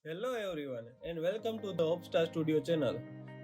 Hello everyone and welcome to the Orbstar Studio channel.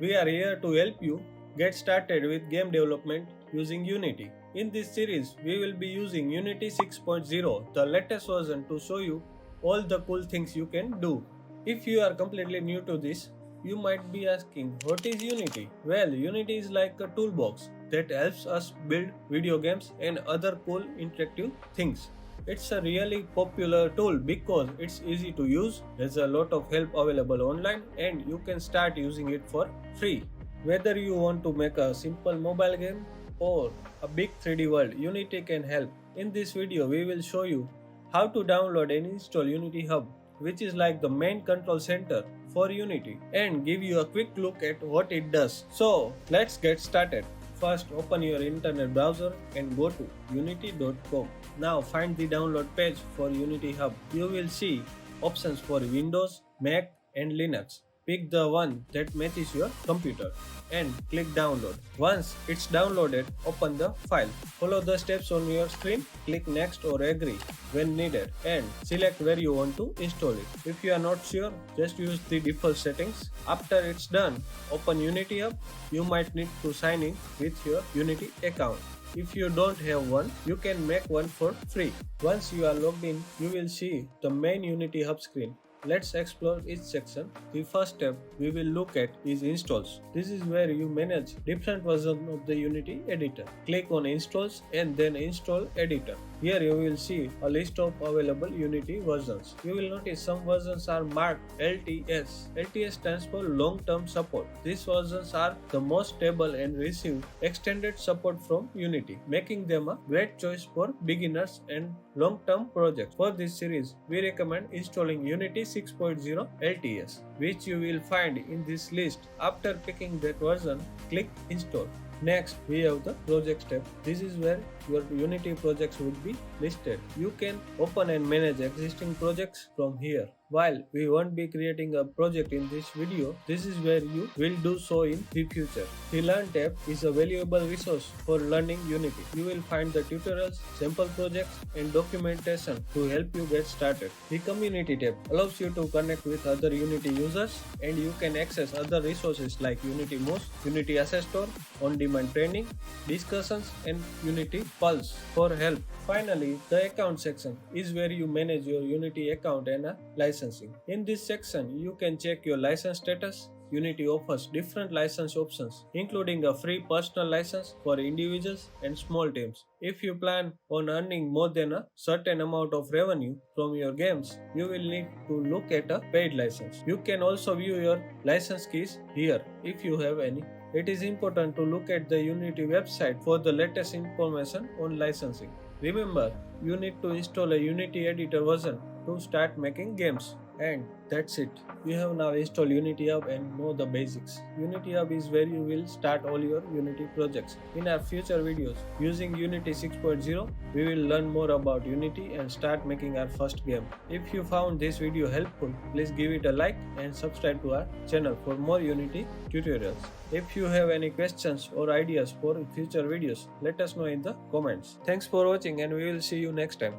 We are here to help you get started with game development using Unity. In this series, we will be using Unity 6.0, the latest version, to show you all the cool things you can do. If you are completely new to this, you might be asking, what is Unity? Well, Unity is like a toolbox that helps us build video games and other cool interactive things. It's a really popular tool because it's easy to use, there's a lot of help available online, and you can start using it for free. Whether you want to make a simple mobile game or a big 3D world, Unity can help. In this video, we will show you how to download and install Unity Hub, which is like the main control center for Unity, and give you a quick look at what it does. So, let's get started. First, open your internet browser and go to unity.com. Now find the download page for Unity Hub. You will see options for Windows, Mac and Linux. Pick the one that matches your computer and click download. Once it's downloaded, open the file. Follow the steps on your screen, click next or agree when needed and select where you want to install it. If you are not sure, just use the default settings. After it's done, open Unity Hub. You might need to sign in with your Unity account. If you don't have one, you can make one for free. Once you are logged in, you will see the main Unity Hub screen. Let's explore each section. The first step we will look at is installs. This is where you manage different versions of the Unity editor. Click on installs and then install editor. Here you will see a list of available Unity versions. You will notice some versions are marked LTS. LTS stands for long-term support. These versions are the most stable and receive extended support from Unity, making them a great choice for beginners and long-term projects. For this series, we recommend installing Unity 6.0 LTS, which you will find in this list. After picking that version, click install. Next, we have the project tab. This is where your Unity projects would be listed. You can open and manage existing projects from here. While we won't be creating a project in this video, this is where you will do so in the future. The Learn tab is a valuable resource for learning Unity. You will find the tutorials, sample projects, and documentation to help you get started. The Community tab allows you to connect with other Unity users, and you can access other resources like Unity Mods, Unity Asset Store, on-demand training, discussions, and Unity Pulse for help. Finally, the account section is where you manage your Unity account and licensing. In this section, you can check your license status. Unity offers different license options, including a free personal license for individuals and small teams. If you plan on earning more than a certain amount of revenue from your games, you will need to look at a paid license. You can also view your license keys here if you have any. It is important to look at the Unity website for the latest information on licensing. Remember, you need to install a Unity editor version to start making games. And that's it. You have now installed Unity Hub and know the basics. Unity Hub is where you will start all your Unity projects. In our future videos, using Unity 6.0, we will learn more about Unity and start making our first game. If you found this video helpful, please give it a like and subscribe to our channel for more Unity tutorials. If you have any questions or ideas for future videos, let us know in the comments. Thanks for watching and we will see you next time.